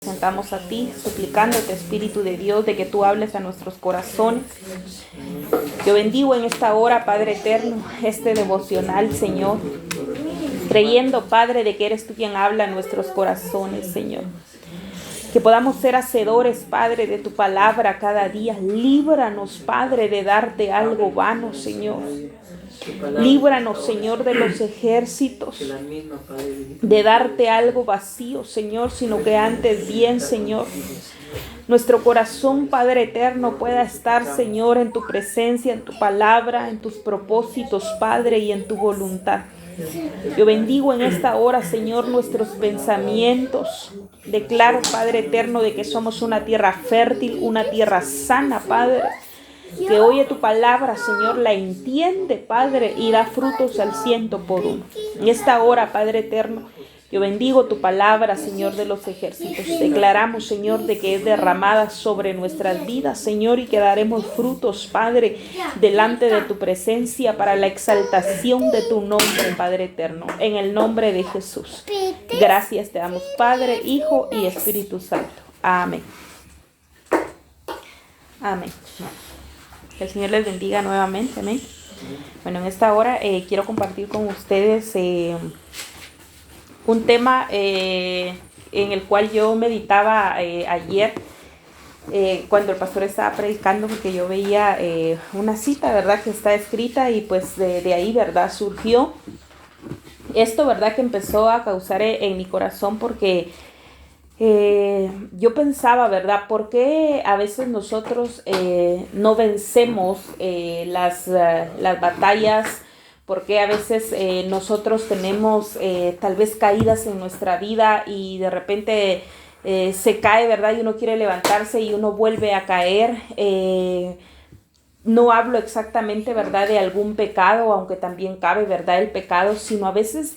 Presentamos a ti, suplicándote, Espíritu de Dios, de que tú hables a nuestros corazones. Yo bendigo en esta hora, Padre eterno, este devocional, Señor, creyendo, Padre, de que eres tú quien habla a nuestros corazones, Señor. Que podamos ser hacedores, Padre, de tu palabra cada día. Líbranos, Padre, de darte algo vano, Señor. Líbranos, Señor, de los ejércitos, de darte algo vacío, Señor, sino que antes bien, Señor, nuestro corazón, Padre eterno, pueda estar, Señor, en tu presencia, en tu palabra, en tus propósitos, Padre, y en tu voluntad. Yo bendigo en esta hora, Señor, nuestros pensamientos. Declaro, Padre eterno, de que somos una tierra fértil, una tierra sana, Padre, que oye tu palabra, Señor, la entiende, Padre, y da frutos al 100%. En esta hora, Padre eterno, yo bendigo tu palabra, Señor de los ejércitos. Declaramos, Señor, de que es derramada sobre nuestras vidas, Señor, y que daremos frutos, Padre, delante de tu presencia para la exaltación de tu nombre, Padre eterno. En el nombre de Jesús. Gracias te damos, Padre, Hijo y Espíritu Santo. Amén. Amén. Que el Señor les bendiga nuevamente, amén. Bueno, en esta hora quiero compartir con ustedes un tema en el cual yo meditaba ayer cuando el pastor estaba predicando, porque yo veía una cita, ¿verdad?, que está escrita, y pues de ahí, ¿verdad?, surgió esto, ¿verdad?, que empezó a causar en mi corazón, porque yo pensaba, ¿verdad?, ¿por qué a veces nosotros no vencemos las batallas? ¿Por qué a veces nosotros tenemos tal vez caídas en nuestra vida y de repente se cae, ¿verdad?, y uno quiere levantarse y uno vuelve a caer? No hablo exactamente, ¿verdad?, de algún pecado, aunque también cabe, ¿verdad?, el pecado, sino a veces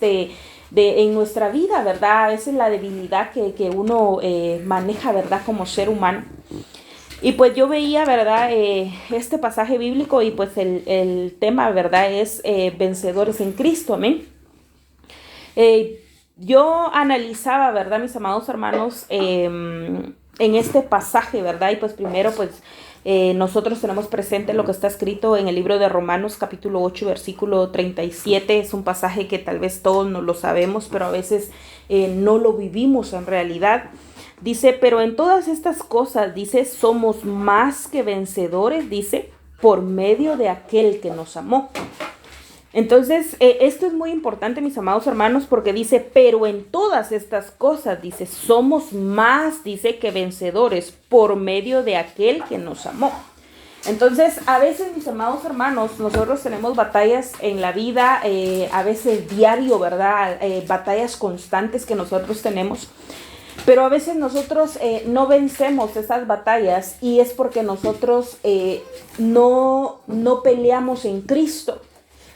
en nuestra vida, ¿verdad? A veces la debilidad que uno maneja, ¿verdad?, como ser humano. Y pues yo veía, ¿verdad?, este pasaje bíblico, y pues el tema, ¿verdad?, es vencedores en Cristo, amén. Yo analizaba, ¿verdad?, mis amados hermanos, en este pasaje, ¿verdad? Y pues primero, pues nosotros tenemos presente lo que está escrito en el libro de Romanos, capítulo 8, versículo 37. Es un pasaje que tal vez todos no lo sabemos, pero a veces no lo vivimos en realidad. Dice, pero en todas estas cosas, dice, somos más que vencedores, dice, por medio de aquel que nos amó. Entonces, esto es muy importante, mis amados hermanos, porque dice, pero en todas estas cosas, dice, somos más, dice, que vencedores por medio de aquel que nos amó. Entonces, a veces, mis amados hermanos, nosotros tenemos batallas en la vida, a veces diario, ¿verdad? Batallas constantes que nosotros tenemos. Pero a veces nosotros no vencemos esas batallas, y es porque nosotros no peleamos en Cristo,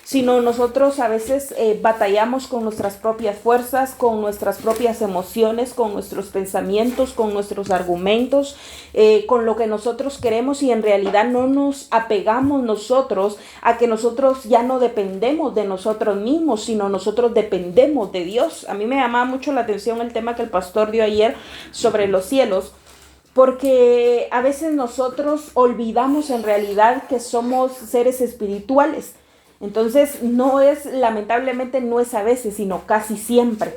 sino nosotros a veces batallamos con nuestras propias fuerzas, con nuestras propias emociones, con nuestros pensamientos, con nuestros argumentos, con lo que nosotros queremos, y en realidad no nos apegamos nosotros a que nosotros ya no dependemos de nosotros mismos, sino nosotros dependemos de Dios. A mí me llamaba mucho la atención el tema que el pastor dio ayer sobre los cielos, porque a veces nosotros olvidamos en realidad que somos seres espirituales. Entonces lamentablemente no es a veces, sino casi siempre.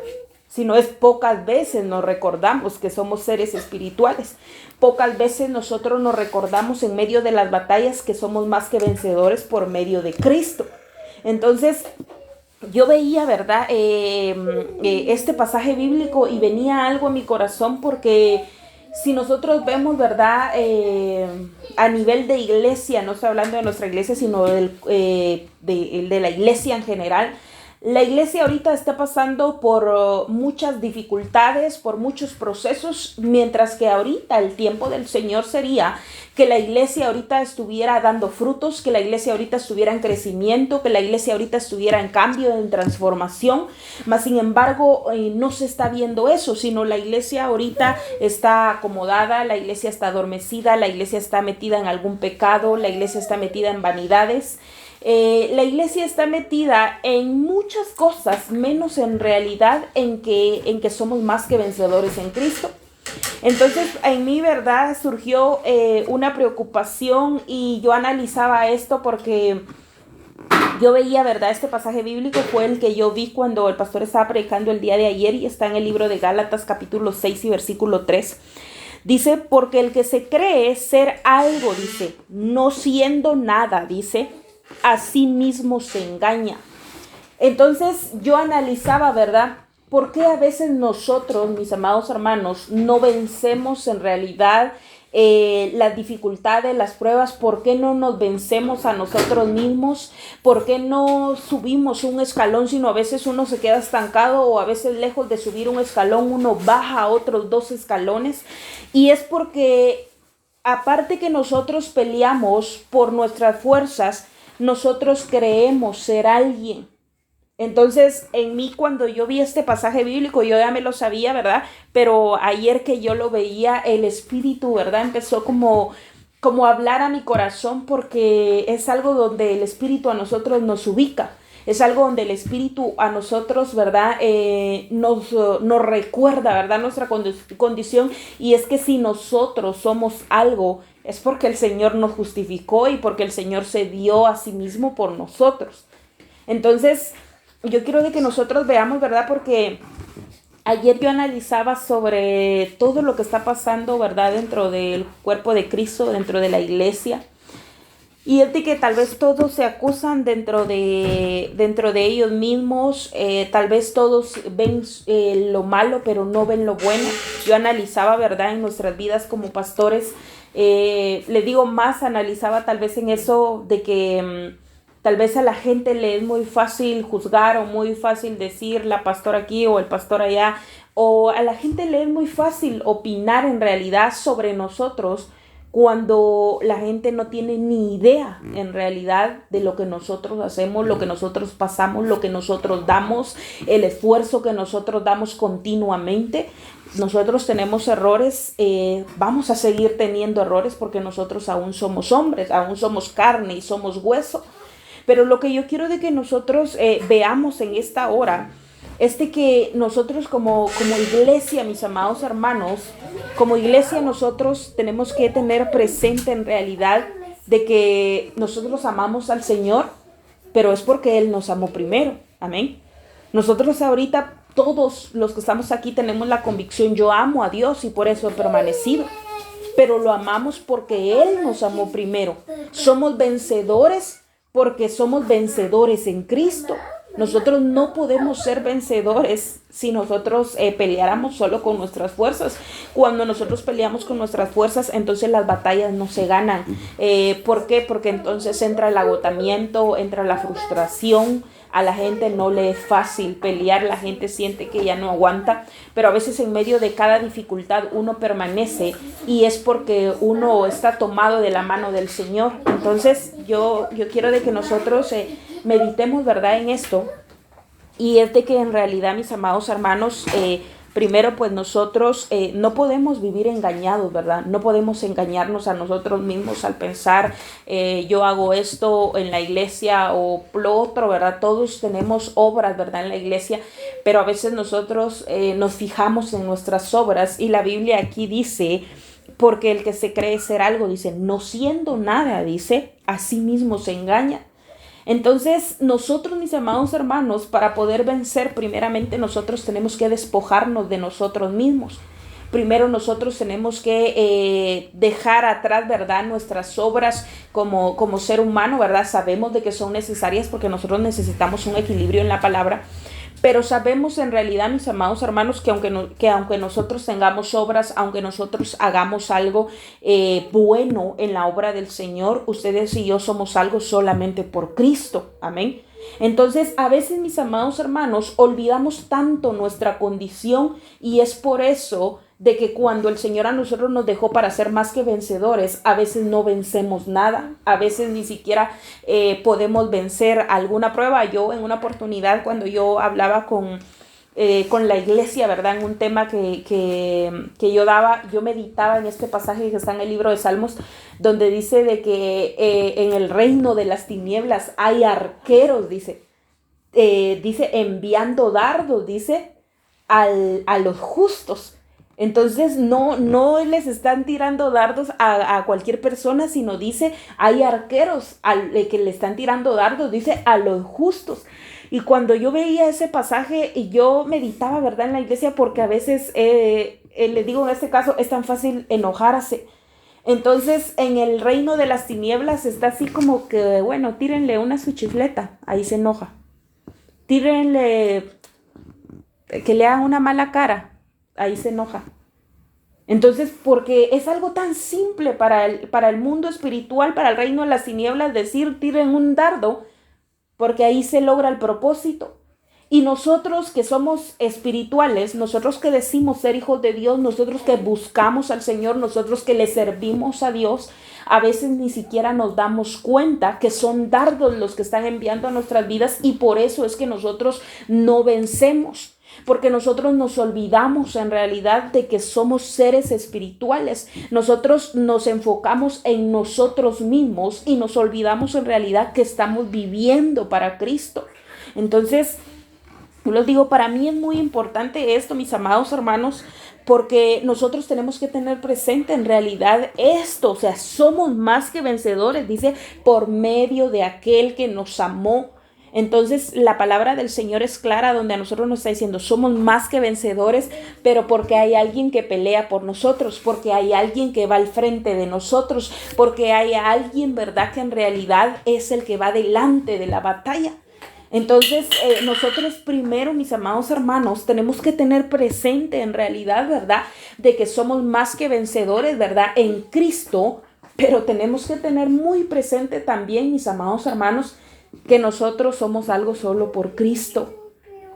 Sino es pocas veces nos recordamos que somos seres espirituales. Pocas veces nosotros nos recordamos en medio de las batallas que somos más que vencedores por medio de Cristo. Entonces, yo veía, ¿verdad?, este pasaje bíblico, y venía algo en mi corazón, porque si nosotros vemos, ¿verdad?, a nivel de iglesia, no estoy hablando de nuestra iglesia, sino de la iglesia en general, la iglesia ahorita está pasando por muchas dificultades, por muchos procesos, mientras que ahorita el tiempo del Señor sería que la iglesia ahorita estuviera dando frutos, que la iglesia ahorita estuviera en crecimiento, que la iglesia ahorita estuviera en cambio, en transformación. Mas sin embargo no se está viendo eso, sino la iglesia ahorita está acomodada, la iglesia está adormecida, la iglesia está metida en algún pecado, la iglesia está metida en vanidades. La iglesia está metida en muchas cosas, menos en realidad en que somos más que vencedores en Cristo. Entonces, en mi verdad surgió una preocupación y yo analizaba esto porque yo veía, ¿verdad? Este pasaje bíblico fue el que yo vi cuando el pastor estaba predicando el día de ayer y está en el libro de Gálatas capítulo 6 y versículo 3. Dice, porque el que se cree ser algo, dice, no siendo nada, dice, a sí mismo se engaña. Entonces yo analizaba, ¿verdad? ¿Por qué a veces nosotros, mis amados hermanos, no vencemos en realidad las dificultades, las pruebas? ¿Por qué no nos vencemos a nosotros mismos? ¿Por qué no subimos un escalón, sino a veces uno se queda estancado o a veces lejos de subir un escalón uno baja a otros 2 escalones? Y es porque aparte que nosotros peleamos por nuestras fuerzas, nosotros creemos ser alguien. Entonces, en mí cuando yo vi este pasaje bíblico, yo ya me lo sabía, ¿verdad? Pero ayer que yo lo veía, el Espíritu, ¿verdad? Empezó como a hablar a mi corazón porque es algo donde el Espíritu a nosotros nos ubica. Es algo donde el Espíritu a nosotros, ¿verdad? Nos recuerda, ¿verdad? Nuestra condición. Y es que si nosotros somos algo, es porque el Señor nos justificó y porque el Señor se dio a sí mismo por nosotros. Entonces, yo quiero de que nosotros veamos, ¿verdad? Porque ayer yo analizaba sobre todo lo que está pasando, ¿verdad? Dentro del cuerpo de Cristo, dentro de la iglesia. Y es de que tal vez todos se acusan dentro de ellos mismos, tal vez todos ven lo malo, pero no ven lo bueno. Yo analizaba, ¿verdad? En nuestras vidas como pastores, le digo más, analizaba tal vez en eso de que tal vez a la gente le es muy fácil juzgar o muy fácil decir la pastora aquí o el pastor allá, o a la gente le es muy fácil opinar en realidad sobre nosotros cuando la gente no tiene ni idea en realidad de lo que nosotros hacemos, lo que nosotros pasamos, lo que nosotros damos, el esfuerzo que nosotros damos continuamente. Nosotros tenemos errores, vamos a seguir teniendo errores porque nosotros aún somos hombres, aún somos carne y somos hueso. Pero lo que yo quiero de que nosotros veamos en esta hora es de que nosotros como iglesia, mis amados hermanos, como iglesia nosotros tenemos que tener presente en realidad de que nosotros amamos al Señor, pero es porque Él nos amó primero. Amén. Nosotros ahorita, todos los que estamos aquí tenemos la convicción, yo amo a Dios y por eso he permanecido. Pero lo amamos porque Él nos amó primero. Somos vencedores porque somos vencedores en Cristo. Nosotros no podemos ser vencedores si nosotros peleáramos solo con nuestras fuerzas. Cuando nosotros peleamos con nuestras fuerzas, entonces las batallas no se ganan. ¿Por qué? Porque entonces entra el agotamiento, entra la frustración. A la gente no le es fácil pelear, la gente siente que ya no aguanta, pero a veces en medio de cada dificultad uno permanece y es porque uno está tomado de la mano del Señor. Entonces yo quiero de que nosotros meditemos, ¿verdad?, en esto, y es de que en realidad, mis amados hermanos, primero pues nosotros no podemos vivir engañados, ¿verdad? No podemos engañarnos a nosotros mismos al pensar yo hago esto en la iglesia o lo otro, ¿verdad? Todos tenemos obras, ¿verdad?, en la iglesia, pero a veces nosotros nos fijamos en nuestras obras y la Biblia aquí dice, porque el que se cree ser algo, dice, no siendo nada, dice, a sí mismo se engaña. Entonces nosotros, mis amados hermanos, para poder vencer, primeramente nosotros tenemos que despojarnos de nosotros mismos. Primero nosotros tenemos que dejar atrás, ¿verdad?, nuestras obras como ser humano, ¿verdad? Sabemos de que son necesarias porque nosotros necesitamos un equilibrio en la palabra. Pero sabemos en realidad, mis amados hermanos, que aunque nosotros tengamos obras, aunque nosotros hagamos algo bueno en la obra del Señor, ustedes y yo somos algo solamente por Cristo. Amén. Entonces, a veces, mis amados hermanos, olvidamos tanto nuestra condición y es por eso de que cuando el Señor a nosotros nos dejó para ser más que vencedores, a veces no vencemos nada, a veces ni siquiera podemos vencer alguna prueba. Yo en una oportunidad cuando yo hablaba con la iglesia, ¿verdad?, en un tema que yo daba, yo meditaba en este pasaje que está en el libro de Salmos, donde dice de que en el reino de las tinieblas hay arqueros, dice enviando dardos, dice, a los justos. Entonces no les están tirando dardos a cualquier persona, sino dice, hay arqueros que le están tirando dardos, dice, a los justos. Y cuando yo veía ese pasaje, yo meditaba, ¿verdad?, en la iglesia, porque a veces, les digo, en este caso, es tan fácil enojarse. Entonces, en el reino de las tinieblas está así como que, bueno, tírenle una su chifleta, ahí se enoja. Tírenle, que le hagan una mala cara, ahí se enoja. Entonces, porque es algo tan simple para el mundo espiritual, para el reino de las tinieblas, decir tiren un dardo, porque ahí se logra el propósito. Y nosotros que somos espirituales, nosotros que decimos ser hijos de Dios, nosotros que buscamos al Señor, nosotros que le servimos a Dios, a veces ni siquiera nos damos cuenta que son dardos los que están enviando a nuestras vidas, y por eso es que nosotros no vencemos. Porque nosotros nos olvidamos en realidad de que somos seres espirituales. Nosotros nos enfocamos en nosotros mismos y nos olvidamos en realidad que estamos viviendo para Cristo. Entonces, yo les digo, para mí es muy importante esto, mis amados hermanos, porque nosotros tenemos que tener presente en realidad esto. O sea, somos más que vencedores, dice, por medio de aquel que nos amó. Entonces la palabra del Señor es clara, donde a nosotros nos está diciendo somos más que vencedores, pero porque hay alguien que pelea por nosotros, porque hay alguien que va al frente de nosotros, porque hay alguien, ¿verdad?, que en realidad es el que va delante de la batalla. Entonces nosotros primero, mis amados hermanos, tenemos que tener presente en realidad, ¿verdad?, de que somos más que vencedores, ¿verdad?, en Cristo, pero tenemos que tener muy presente también, mis amados hermanos, que nosotros somos algo solo por Cristo.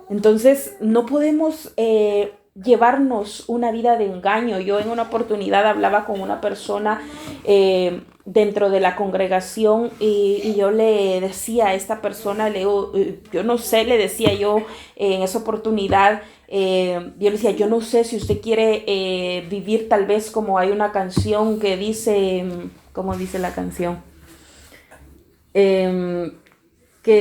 Entonces no podemos llevarnos una vida de engaño. Yo en una oportunidad hablaba con una persona dentro de la congregación y yo le decía a esta persona, yo no sé, le decía yo en esa oportunidad, yo le decía, yo no sé si usted quiere vivir tal vez como hay una canción que dice, ¿cómo dice la canción? Yo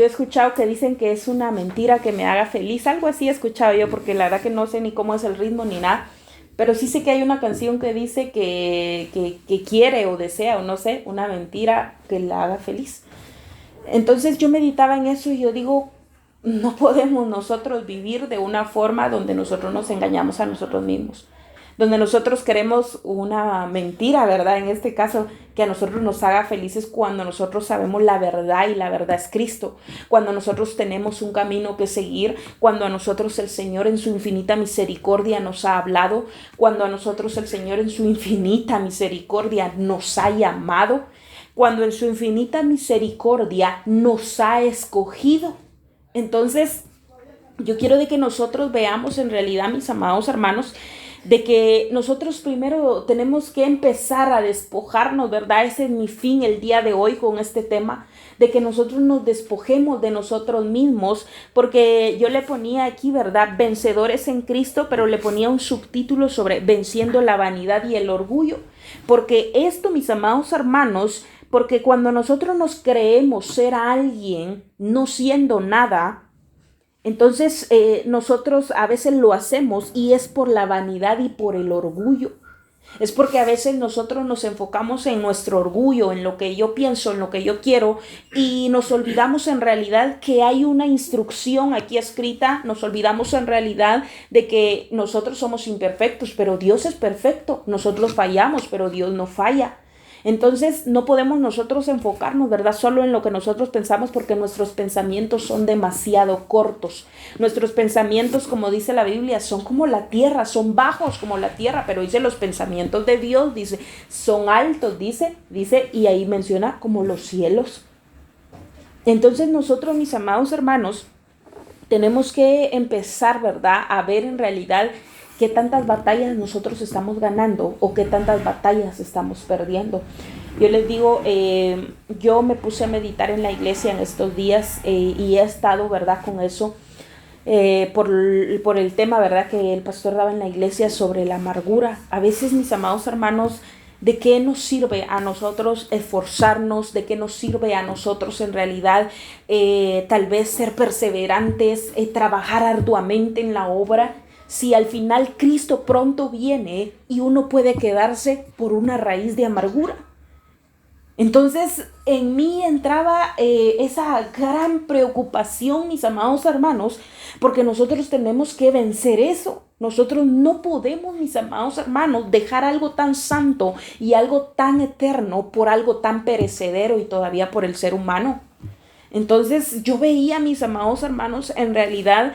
he escuchado que dicen que es una mentira que me haga feliz, algo así he escuchado yo, porque la verdad que no sé ni cómo es el ritmo ni nada, pero sí sé que hay una canción que dice que quiere o desea o no sé, una mentira que la haga feliz. Entonces yo meditaba en eso y yo digo, no podemos nosotros vivir de una forma donde nosotros nos engañamos a nosotros mismos, donde nosotros queremos una mentira, ¿verdad? En este caso, que a nosotros nos haga felices cuando nosotros sabemos la verdad y la verdad es Cristo, cuando nosotros tenemos un camino que seguir, cuando a nosotros el Señor en su infinita misericordia nos ha hablado, cuando a nosotros el Señor en su infinita misericordia nos ha llamado, cuando en su infinita misericordia nos ha escogido. Entonces, yo quiero de que nosotros veamos en realidad, mis amados hermanos, de que nosotros primero tenemos que empezar a despojarnos, ¿verdad? Ese es mi fin el día de hoy con este tema, de que nosotros nos despojemos de nosotros mismos, porque yo le ponía aquí, ¿verdad?, vencedores en Cristo, pero le ponía un subtítulo sobre venciendo la vanidad y el orgullo, porque esto, mis amados hermanos, porque cuando nosotros nos creemos ser alguien no siendo nada, entonces nosotros a veces lo hacemos y es por la vanidad y por el orgullo. Es porque a veces nosotros nos enfocamos en nuestro orgullo, en lo que yo pienso, en lo que yo quiero, y nos olvidamos en realidad que hay una instrucción aquí escrita, nos olvidamos en realidad de que nosotros somos imperfectos, pero Dios es perfecto. Nosotros fallamos, pero Dios no falla. Entonces no podemos nosotros enfocarnos, ¿verdad?, solo en lo que nosotros pensamos, porque nuestros pensamientos son demasiado cortos. Nuestros pensamientos, como dice la Biblia, son como la tierra, son bajos como la tierra, pero dice los pensamientos de Dios, dice, son altos, dice, y ahí menciona como los cielos. Entonces nosotros, mis amados hermanos, tenemos que empezar, ¿verdad?, a ver en realidad qué tantas batallas nosotros estamos ganando o qué tantas batallas estamos perdiendo. Yo les digo, yo me puse a meditar en la iglesia en estos días y he estado, ¿verdad?, con eso, por el tema, ¿verdad?, que el pastor daba en la iglesia sobre la amargura. A veces, mis amados hermanos, ¿de qué nos sirve a nosotros esforzarnos? ¿De qué nos sirve a nosotros en realidad tal vez ser perseverantes, trabajar arduamente en la obra, si al final Cristo pronto viene y uno puede quedarse por una raíz de amargura? Entonces en mí entraba esa gran preocupación, mis amados hermanos, porque nosotros tenemos que vencer eso. Nosotros no podemos, mis amados hermanos, dejar algo tan santo y algo tan eterno por algo tan perecedero y todavía por el ser humano. Entonces yo veía, mis amados hermanos, en realidad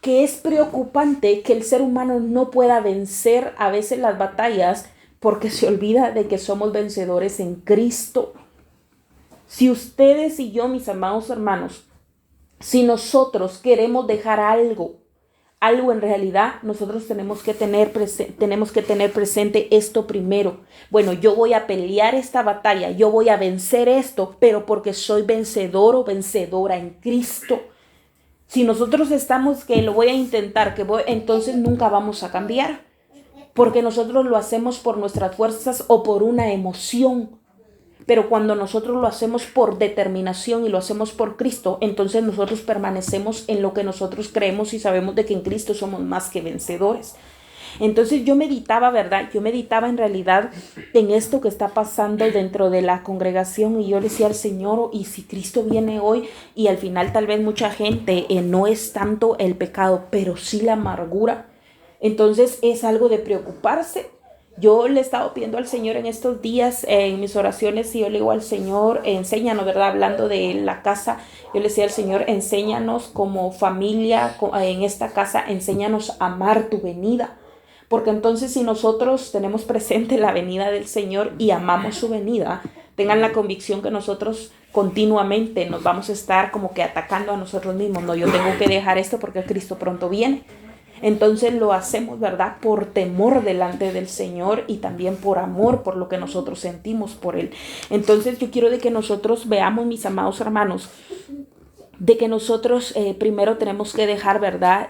que es preocupante que el ser humano no pueda vencer a veces las batallas porque se olvida de que somos vencedores en Cristo. Si ustedes y yo, mis amados hermanos, si nosotros queremos dejar algo en realidad, nosotros tenemos que tener presente esto primero. Bueno, yo voy a pelear esta batalla, yo voy a vencer esto, pero porque soy vencedor o vencedora en Cristo. Si nosotros estamos que lo voy a intentar, entonces nunca vamos a cambiar, porque nosotros lo hacemos por nuestras fuerzas o por una emoción. Pero cuando nosotros lo hacemos por determinación y lo hacemos por Cristo, entonces nosotros permanecemos en lo que nosotros creemos y sabemos de que en Cristo somos más que vencedores. Entonces yo meditaba, ¿verdad? Yo meditaba en realidad en esto que está pasando dentro de la congregación y yo le decía al Señor, y si Cristo viene hoy y al final tal vez mucha gente no es tanto el pecado, pero sí la amargura, entonces es algo de preocuparse. Yo le he estado pidiendo al Señor en estos días, en mis oraciones, y yo le digo al Señor, enséñanos, ¿verdad? Hablando de la casa, yo le decía al Señor, enséñanos como familia en esta casa, enséñanos a amar tu venida. Porque entonces si nosotros tenemos presente la venida del Señor y amamos su venida, tengan la convicción que nosotros continuamente nos vamos a estar como que atacando a nosotros mismos. No, yo tengo que dejar esto porque Cristo pronto viene. Entonces lo hacemos, ¿verdad? Por temor delante del Señor y también por amor, por lo que nosotros sentimos por Él. Entonces yo quiero de que nosotros veamos, mis amados hermanos, de que nosotros primero tenemos que dejar, ¿verdad?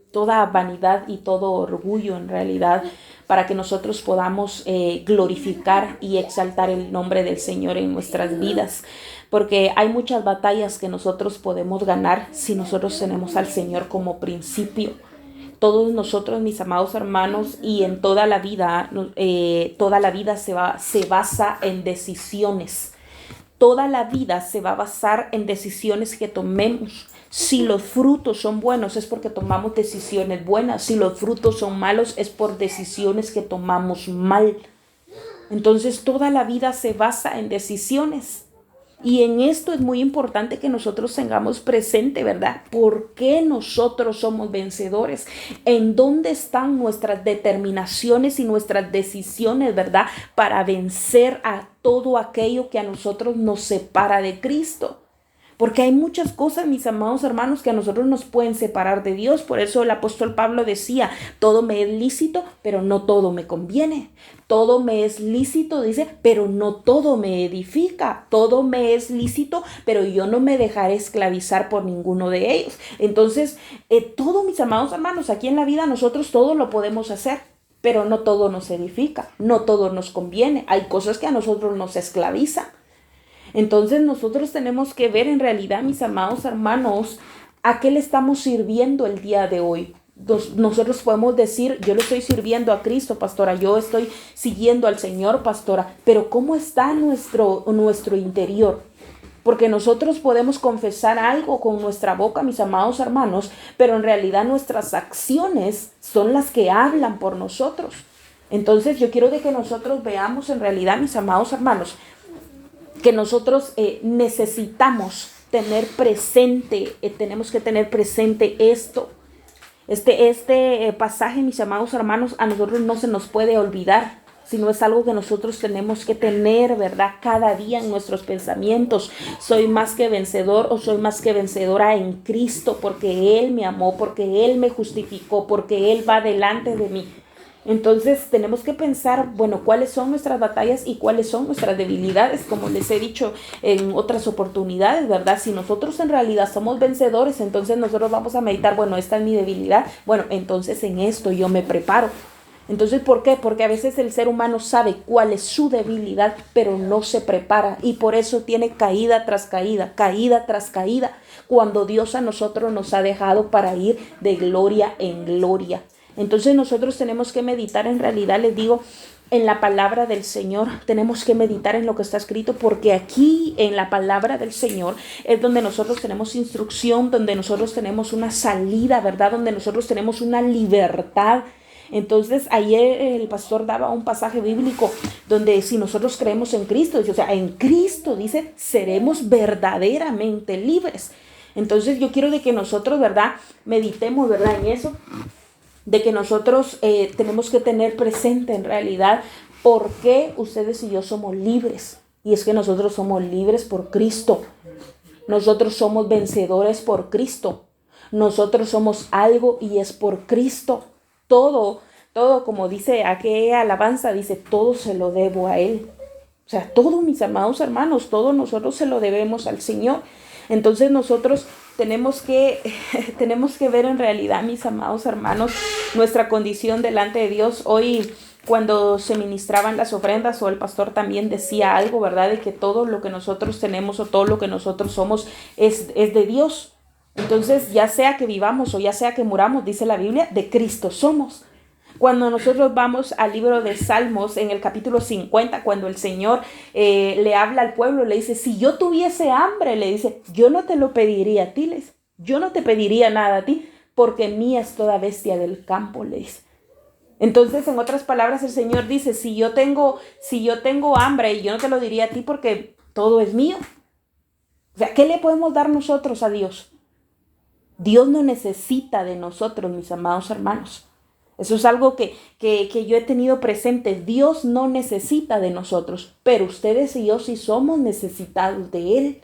Toda vanidad y todo orgullo en realidad, para que nosotros podamos glorificar y exaltar el nombre del Señor en nuestras vidas. Porque hay muchas batallas que nosotros podemos ganar si nosotros tenemos al Señor como principio. Todos nosotros, mis amados hermanos, y en toda la vida se basa en decisiones. Toda la vida se va a basar en decisiones que tomemos. Si los frutos son buenos es porque tomamos decisiones buenas. Si los frutos son malos es por decisiones que tomamos mal. Entonces toda la vida se basa en decisiones. Y en esto es muy importante que nosotros tengamos presente, ¿verdad? ¿Por qué nosotros somos vencedores? ¿En dónde están nuestras determinaciones y nuestras decisiones, ¿verdad? Para vencer a todo aquello que a nosotros nos separa de Cristo. Porque hay muchas cosas, mis amados hermanos, que a nosotros nos pueden separar de Dios. Por eso el apóstol Pablo decía, todo me es lícito, pero no todo me conviene. Todo me es lícito, dice, pero no todo me edifica. Todo me es lícito, pero yo no me dejaré esclavizar por ninguno de ellos. Entonces, todo, mis amados hermanos, aquí en la vida nosotros todo lo podemos hacer, pero no todo nos edifica, no todo nos conviene. Hay cosas que a nosotros nos esclavizan. Entonces nosotros tenemos que ver en realidad, mis amados hermanos, a qué le estamos sirviendo el día de hoy. Nosotros podemos decir, yo le estoy sirviendo a Cristo, pastora, yo estoy siguiendo al Señor, pastora, pero ¿cómo está nuestro interior? Porque nosotros podemos confesar algo con nuestra boca, mis amados hermanos, pero en realidad nuestras acciones son las que hablan por nosotros. Entonces yo quiero de que nosotros veamos en realidad, mis amados hermanos, que nosotros necesitamos tener presente, tenemos que tener presente esto. Este pasaje, mis amados hermanos, a nosotros no se nos puede olvidar, sino es algo que nosotros tenemos que tener, ¿verdad? Cada día en nuestros pensamientos. Soy más que vencedor o soy más que vencedora en Cristo, porque Él me amó, porque Él me justificó, porque Él va delante de mí. Entonces tenemos que pensar, bueno, cuáles son nuestras batallas y cuáles son nuestras debilidades, como les he dicho en otras oportunidades, ¿verdad? Si nosotros en realidad somos vencedores, entonces nosotros vamos a meditar, bueno, esta es mi debilidad, bueno, entonces en esto yo me preparo. Entonces, ¿por qué? Porque a veces el ser humano sabe cuál es su debilidad, pero no se prepara y por eso tiene caída tras caída, caída tras caída, cuando Dios a nosotros nos ha dejado para ir de gloria en gloria. Entonces nosotros tenemos que meditar, en realidad les digo, en la palabra del Señor. Tenemos que meditar en lo que está escrito, porque aquí en la palabra del Señor es donde nosotros tenemos instrucción, donde nosotros tenemos una salida, ¿verdad? Donde nosotros tenemos una libertad. Entonces ayer el pastor daba un pasaje bíblico donde si nosotros creemos en Cristo, o sea, en Cristo dice, seremos verdaderamente libres. Entonces yo quiero de que nosotros, ¿verdad? Meditemos, ¿verdad? En eso, de que nosotros tenemos que tener presente en realidad por qué ustedes y yo somos libres. Y es que nosotros somos libres por Cristo. Nosotros somos vencedores por Cristo. Nosotros somos algo y es por Cristo. Todo, como dice aquella alabanza, dice, todo se lo debo a Él. O sea, todo, mis amados hermanos, todo nosotros se lo debemos al Señor. Entonces nosotros tenemos que ver en realidad, mis amados hermanos, nuestra condición delante de Dios. Hoy, cuando se ministraban las ofrendas, o el pastor también decía algo, ¿verdad? De que todo lo que nosotros tenemos o todo lo que nosotros somos es de Dios. Entonces, ya sea que vivamos o ya sea que muramos, dice la Biblia, de Cristo somos. Cuando nosotros vamos al libro de Salmos, en el capítulo 50, cuando el Señor le habla al pueblo, le dice, si yo tuviese hambre, le dice, yo no te lo pediría a ti, le dice, yo no te pediría nada a ti, porque mía es toda bestia del campo, le dice. Entonces, en otras palabras, el Señor dice, si yo tengo hambre, y yo no te lo diría a ti porque todo es mío. O sea, ¿qué le podemos dar nosotros a Dios? Dios no necesita de nosotros, mis amados hermanos. Eso es algo que yo he tenido presente. Dios no necesita de nosotros, pero ustedes y yo sí somos necesitados de Él.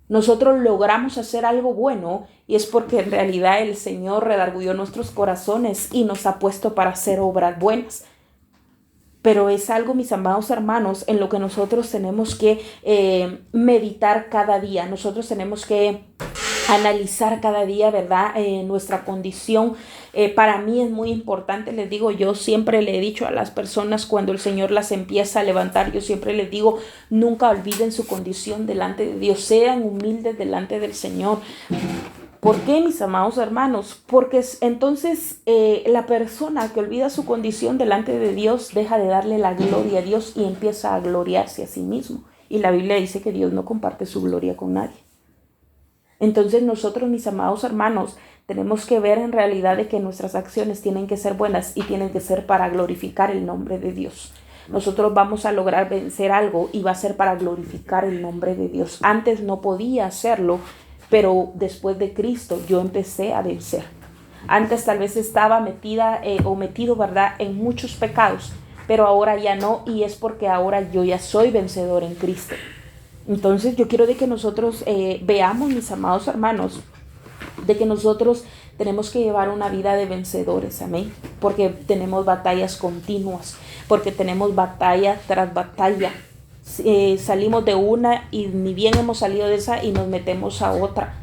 Nosotros logramos hacer algo bueno y es porque en realidad el Señor redarguyó nuestros corazones y nos ha puesto para hacer obras buenas. Pero es algo, mis amados hermanos, en lo que nosotros tenemos que meditar cada día. Nosotros tenemos que analizar cada día, ¿verdad? Nuestra condición. Para mí es muy importante, les digo, yo siempre le he dicho a las personas cuando el Señor las empieza a levantar, yo siempre les digo, nunca olviden su condición delante de Dios, sean humildes delante del Señor. ¿Por qué, mis amados hermanos? Porque entonces la persona que olvida su condición delante de Dios deja de darle la gloria a Dios y empieza a gloriarse a sí mismo. Y la Biblia dice que Dios no comparte su gloria con nadie. Entonces nosotros, mis amados hermanos, tenemos que ver en realidad de que nuestras acciones tienen que ser buenas y tienen que ser para glorificar el nombre de Dios. Nosotros vamos a lograr vencer algo y va a ser para glorificar el nombre de Dios. Antes no podía hacerlo, pero después de Cristo yo empecé a vencer. Antes tal vez estaba metida o metido, ¿verdad?, en muchos pecados, pero ahora ya no, y es porque ahora yo ya soy vencedor en Cristo. Entonces yo quiero de que nosotros veamos, mis amados hermanos, de que nosotros tenemos que llevar una vida de vencedores, amén, porque tenemos batallas continuas, porque tenemos batalla tras batalla. Salimos de una y ni bien hemos salido de esa y nos metemos a otra,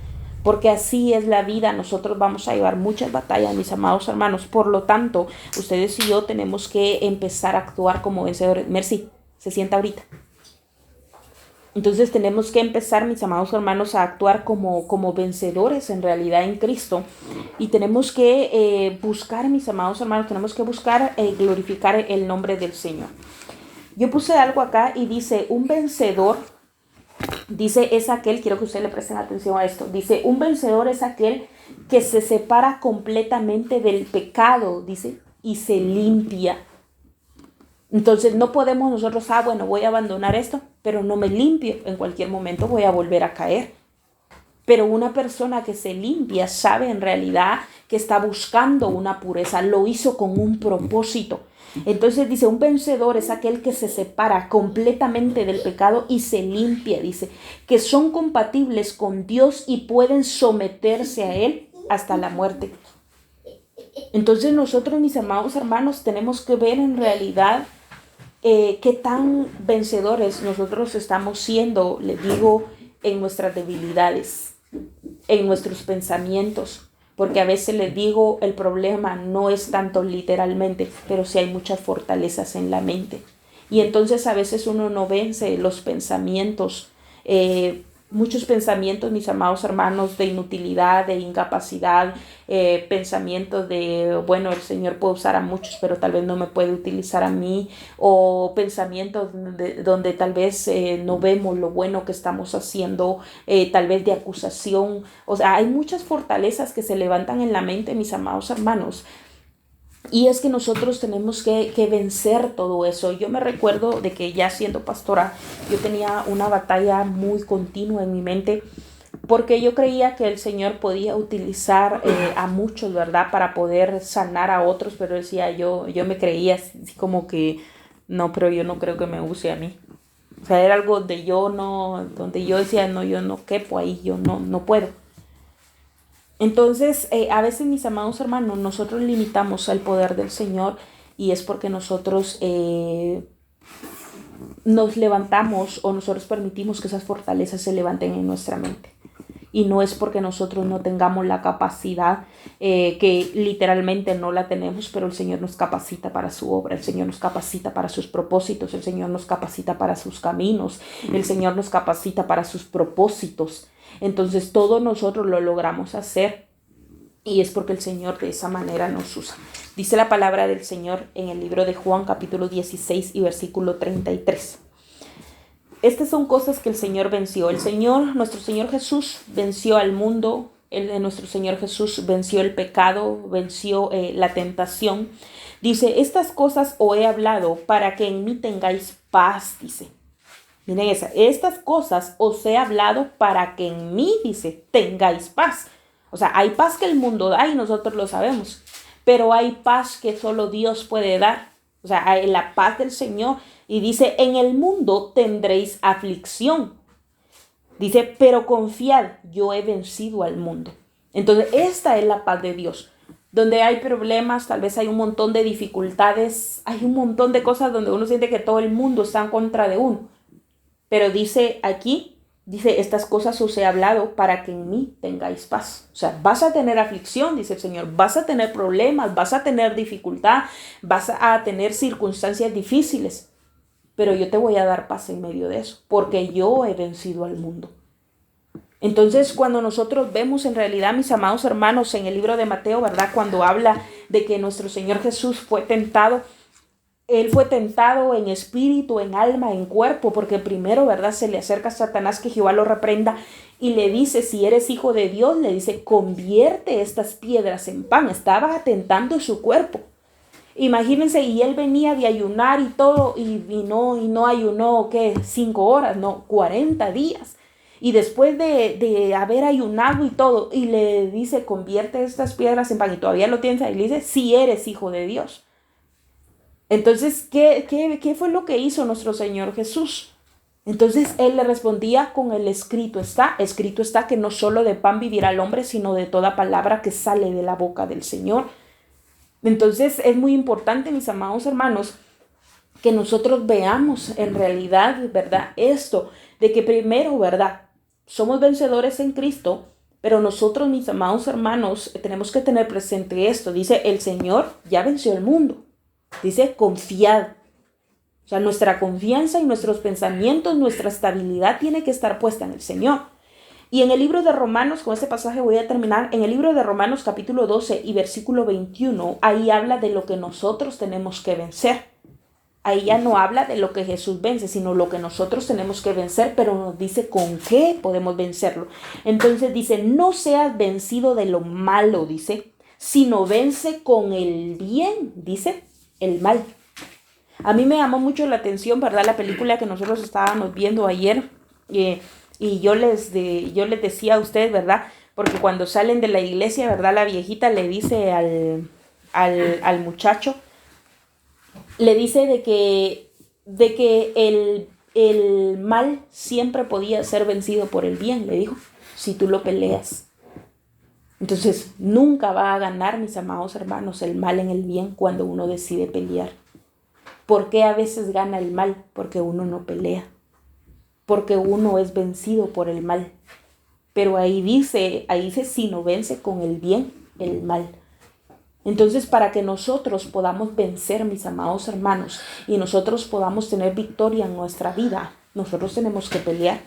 porque así es la vida. Nosotros vamos a llevar muchas batallas, mis amados hermanos. Por lo tanto, ustedes y yo tenemos que empezar a actuar como vencedores. Mercy, se sienta ahorita. Entonces tenemos que empezar, mis amados hermanos, a actuar como vencedores en realidad en Cristo. Y tenemos que buscar, mis amados hermanos, tenemos que buscar glorificar el nombre del Señor. Yo puse algo acá y dice, un vencedor, dice, es aquel, quiero que ustedes le presten atención a esto, dice, un vencedor es aquel que se separa completamente del pecado, dice, y se limpia. Entonces no podemos nosotros, bueno, voy a abandonar esto, pero no me limpio, en cualquier momento voy a volver a caer. Pero una persona que se limpia sabe en realidad que está buscando una pureza, lo hizo con un propósito. Entonces dice, un vencedor es aquel que se separa completamente del pecado y se limpia, dice, que son compatibles con Dios y pueden someterse a Él hasta la muerte. Entonces nosotros, mis amados hermanos, tenemos que ver en realidad qué tan vencedores nosotros estamos siendo, les digo, en nuestras debilidades, en nuestros pensamientos, porque a veces les digo, el problema no es tanto literalmente, pero sí hay muchas fortalezas en la mente. Y entonces a veces uno no vence los pensamientos muchos pensamientos, mis amados hermanos, de inutilidad, de incapacidad, pensamientos de, bueno, el Señor puede usar a muchos, pero tal vez no me puede utilizar a mí, o pensamientos donde tal vez no vemos lo bueno que estamos haciendo, tal vez de acusación. O sea, hay muchas fortalezas que se levantan en la mente, mis amados hermanos. Y es que nosotros tenemos que vencer todo eso. Yo me recuerdo de que ya siendo pastora, yo tenía una batalla muy continua en mi mente porque yo creía que el Señor podía utilizar a muchos, ¿verdad? Para poder sanar a otros, pero decía yo me creía así como que, no, pero yo no creo que me use a mí. O sea, era algo donde yo decía, no, yo no quepo ahí, yo no puedo. Entonces, a veces, mis amados hermanos, nosotros limitamos el poder del Señor y es porque nosotros nos levantamos o nosotros permitimos que esas fortalezas se levanten en nuestra mente. Y no es porque nosotros no tengamos la capacidad, que literalmente no la tenemos, pero el Señor nos capacita para su obra, el Señor nos capacita para sus propósitos, el Señor nos capacita para sus caminos, el Señor nos capacita para sus propósitos. Entonces todo nosotros lo logramos hacer y es porque el Señor de esa manera nos usa. Dice la palabra del Señor en el libro de Juan capítulo 16 y versículo 33. Estas son cosas que el Señor venció. Nuestro Señor Jesús venció al mundo. Nuestro Señor Jesús venció el pecado, venció la tentación. Dice, estas cosas os he hablado para que en mí tengáis paz, dice. Miren estas cosas os he hablado para que en mí, dice, tengáis paz. O sea, hay paz que el mundo da y nosotros lo sabemos, pero hay paz que solo Dios puede dar. O sea, hay la paz del Señor. Y dice, en el mundo tendréis aflicción. Dice, pero confiad, yo he vencido al mundo. Entonces, esta es la paz de Dios. Donde hay problemas, tal vez hay un montón de dificultades, hay un montón de cosas donde uno siente que todo el mundo está en contra de uno. Pero dice aquí, dice, estas cosas os he hablado para que en mí tengáis paz. O sea, vas a tener aflicción, dice el Señor, vas a tener problemas, vas a tener dificultad, vas a tener circunstancias difíciles. Pero yo te voy a dar paz en medio de eso, porque yo he vencido al mundo. Entonces, cuando nosotros vemos en realidad, mis amados hermanos, en el libro de Mateo, ¿verdad? Cuando habla de que nuestro Señor Jesús fue tentado, Él fue tentado en espíritu, en alma, en cuerpo, porque primero, ¿verdad? Se le acerca a Satanás, que Jehová lo reprenda, y le dice, si eres hijo de Dios, le dice, convierte estas piedras en pan. Estaba tentando su cuerpo. Imagínense, y él venía de ayunar y todo, y no ayunó, ¿qué? 5 horas, no, 40 días. Y después de haber ayunado y todo, y le dice, convierte estas piedras en pan, y todavía lo tienes ahí, le dice, si eres hijo de Dios. Entonces, ¿qué fue lo que hizo nuestro Señor Jesús? Entonces, él le respondía con el escrito está que no solo de pan vivirá el hombre, sino de toda palabra que sale de la boca del Señor. Entonces es muy importante, mis amados hermanos, que nosotros veamos en realidad, ¿verdad? Esto, de que primero, ¿verdad? Somos vencedores en Cristo, pero nosotros, mis amados hermanos, tenemos que tener presente esto. Dice, el Señor ya venció el mundo. Dice, confiad. O sea, nuestra confianza y nuestros pensamientos, nuestra estabilidad tiene que estar puesta en el Señor. Y en el libro de Romanos, con este pasaje voy a terminar, en el libro de Romanos capítulo 12 y versículo 21, ahí habla de lo que nosotros tenemos que vencer. Ahí ya no habla de lo que Jesús vence, sino lo que nosotros tenemos que vencer, pero nos dice con qué podemos vencerlo. Entonces dice, no seas vencido de lo malo, dice, sino vence con el bien, dice, el mal. A mí me llamó mucho la atención, ¿verdad? La película que nosotros estábamos viendo ayer, y yo les decía a ustedes, ¿verdad? Porque cuando salen de la iglesia, ¿verdad? La viejita le dice al muchacho, le dice de que el mal siempre podía ser vencido por el bien, le dijo, si tú lo peleas. Entonces, nunca va a ganar, mis amados hermanos, el mal en el bien cuando uno decide pelear. ¿Por qué a veces gana el mal? Porque uno no pelea. Porque uno es vencido por el mal. Pero ahí dice, si no vence con el bien, el mal. Entonces, para que nosotros podamos vencer, mis amados hermanos, y nosotros podamos tener victoria en nuestra vida, nosotros tenemos que pelear.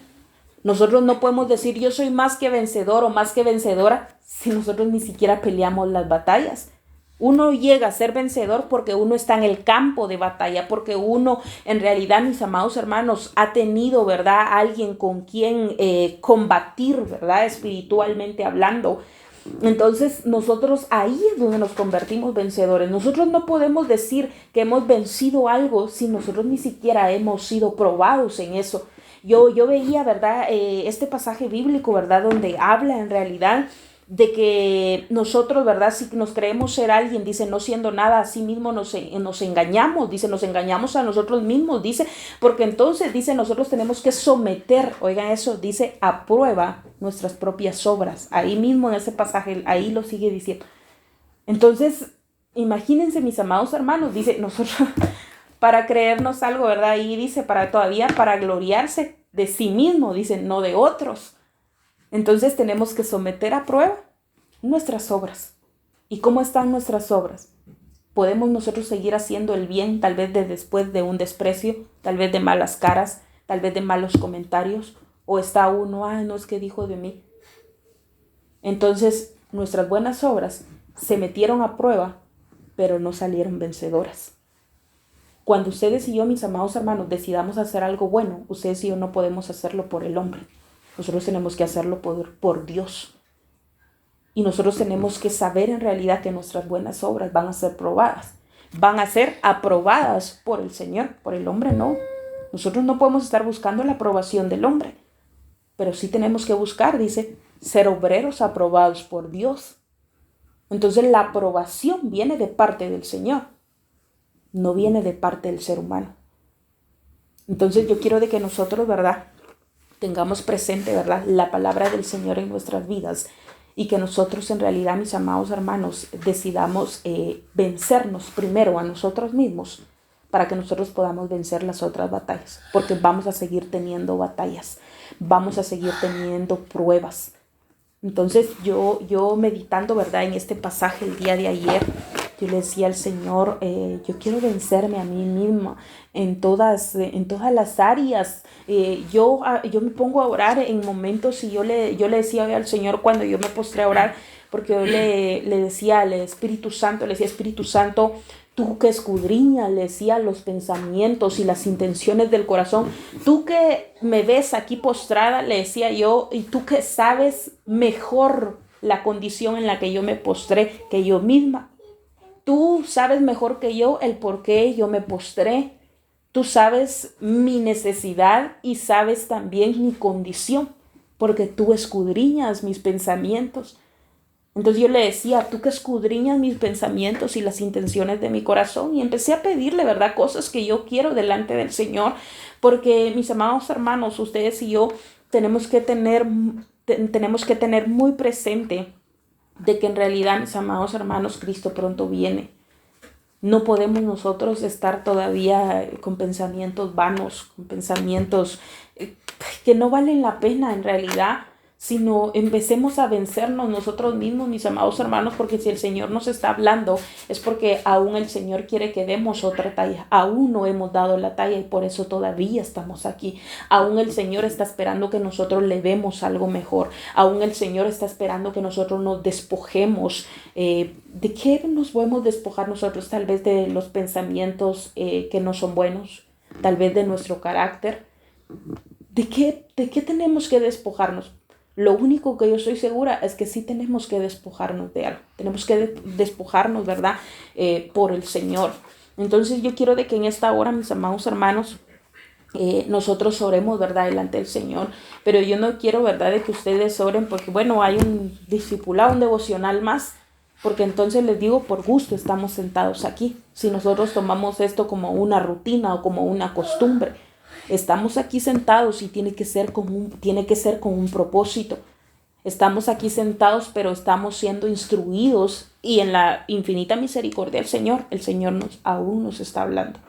Nosotros no podemos decir yo soy más que vencedor o más que vencedora si nosotros ni siquiera peleamos las batallas. Uno llega a ser vencedor porque uno está en el campo de batalla, porque uno, en realidad, mis amados hermanos, ha tenido, ¿verdad?, alguien con quien combatir, ¿verdad?, espiritualmente hablando. Entonces nosotros ahí es donde nos convertimos vencedores. Nosotros no podemos decir que hemos vencido algo si nosotros ni siquiera hemos sido probados en eso. Yo veía, ¿verdad?, este pasaje bíblico, ¿verdad?, donde habla en realidad de que nosotros, ¿verdad?, si nos creemos ser alguien, dice, no siendo nada, a sí mismo nos engañamos, dice, nos engañamos a nosotros mismos, dice, porque entonces, dice, nosotros tenemos que someter, oigan eso, dice, a prueba nuestras propias obras. Ahí mismo en ese pasaje, ahí lo sigue diciendo. Entonces, imagínense, mis amados hermanos, dice, nosotros, para creernos algo, ¿verdad?, ahí dice, para gloriarse de sí mismo, dice, no de otros. Entonces tenemos que someter a prueba nuestras obras. ¿Y cómo están nuestras obras? ¿Podemos nosotros seguir haciendo el bien, tal vez después de un desprecio, tal vez de malas caras, tal vez de malos comentarios? ¿O está uno, no es que dijo de mí? Entonces nuestras buenas obras se metieron a prueba, pero no salieron vencedoras. Cuando ustedes y yo, mis amados hermanos, decidamos hacer algo bueno, ustedes y yo no podemos hacerlo por el hombre. Nosotros tenemos que hacerlo por Dios. Y nosotros tenemos que saber en realidad que nuestras buenas obras van a ser probadas. Van a ser aprobadas por el Señor, por el hombre no. Nosotros no podemos estar buscando la aprobación del hombre. Pero sí tenemos que buscar, dice, ser obreros aprobados por Dios. Entonces la aprobación viene de parte del Señor. No viene de parte del ser humano. Entonces yo quiero de que nosotros, ¿verdad?, tengamos presente, ¿verdad?, la palabra del Señor en nuestras vidas y que nosotros en realidad, mis amados hermanos, decidamos vencernos primero a nosotros mismos para que nosotros podamos vencer las otras batallas, porque vamos a seguir teniendo batallas, vamos a seguir teniendo pruebas. Entonces yo meditando, ¿verdad?, en este pasaje el día de ayer, yo le decía al Señor, yo quiero vencerme a mí misma en todas las áreas. Yo me pongo a orar en momentos y yo le decía hoy al Señor cuando yo me postré a orar, porque yo le decía al Espíritu Santo, Espíritu Santo, tú que escudriñas, le decía, los pensamientos y las intenciones del corazón, tú que me ves aquí postrada, le decía yo, y tú que sabes mejor la condición en la que yo me postré que yo misma. Tú sabes mejor que yo el por qué yo me postré. Tú sabes mi necesidad y sabes también mi condición, porque tú escudriñas mis pensamientos. Entonces yo le decía, tú que escudriñas mis pensamientos y las intenciones de mi corazón, y empecé a pedirle, ¿verdad?, cosas que yo quiero delante del Señor, porque mis amados hermanos, ustedes y yo tenemos que tener muy presente de que en realidad, mis amados hermanos, Cristo pronto viene. No podemos nosotros estar todavía con pensamientos vanos, con pensamientos que no valen la pena en realidad, sino empecemos a vencernos nosotros mismos, mis amados hermanos, porque si el Señor nos está hablando es porque aún el Señor quiere que demos otra talla. Aún no hemos dado la talla y por eso todavía estamos aquí. Aún el Señor está esperando que nosotros le demos algo mejor. Aún el Señor está esperando que nosotros nos despojemos. ¿De qué nos podemos despojar nosotros? Tal vez de los pensamientos que no son buenos, tal vez de nuestro carácter. ¿De qué tenemos que despojarnos? Lo único que yo estoy segura es que sí tenemos que despojarnos de algo. Tenemos que despojarnos, ¿verdad?, por el Señor. Entonces yo quiero de que en esta hora, mis amados hermanos, nosotros oremos, ¿verdad?, delante del Señor. Pero yo no quiero, ¿verdad?, de que ustedes oren porque, bueno, hay un discipulado, un devocional más. Porque entonces les digo, por gusto estamos sentados aquí. Si nosotros tomamos esto como una rutina o como una costumbre, estamos aquí sentados y tiene que ser con un propósito. Estamos aquí sentados, pero estamos siendo instruidos y en la infinita misericordia del Señor, el Señor aún nos está hablando.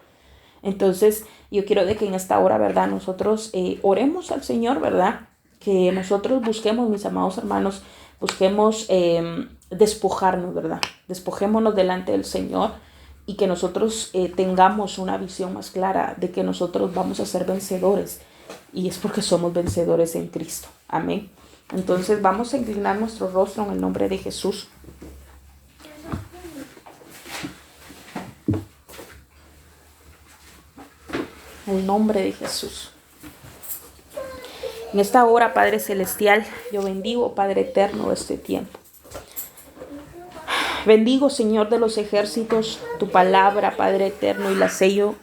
Entonces, yo quiero de que en esta hora, ¿verdad?, nosotros oremos al Señor, ¿verdad? Que nosotros busquemos, mis amados hermanos, busquemos despojarnos, ¿verdad? Despojémonos delante del Señor. Y que nosotros tengamos una visión más clara de que nosotros vamos a ser vencedores y es porque somos vencedores en Cristo. Amén. Entonces vamos a inclinar nuestro rostro en el nombre de Jesús. En el nombre de Jesús. En esta hora, Padre Celestial, yo bendigo, Padre Eterno, este tiempo. Bendigo, Señor de los ejércitos, tu palabra, Padre Eterno, y la sello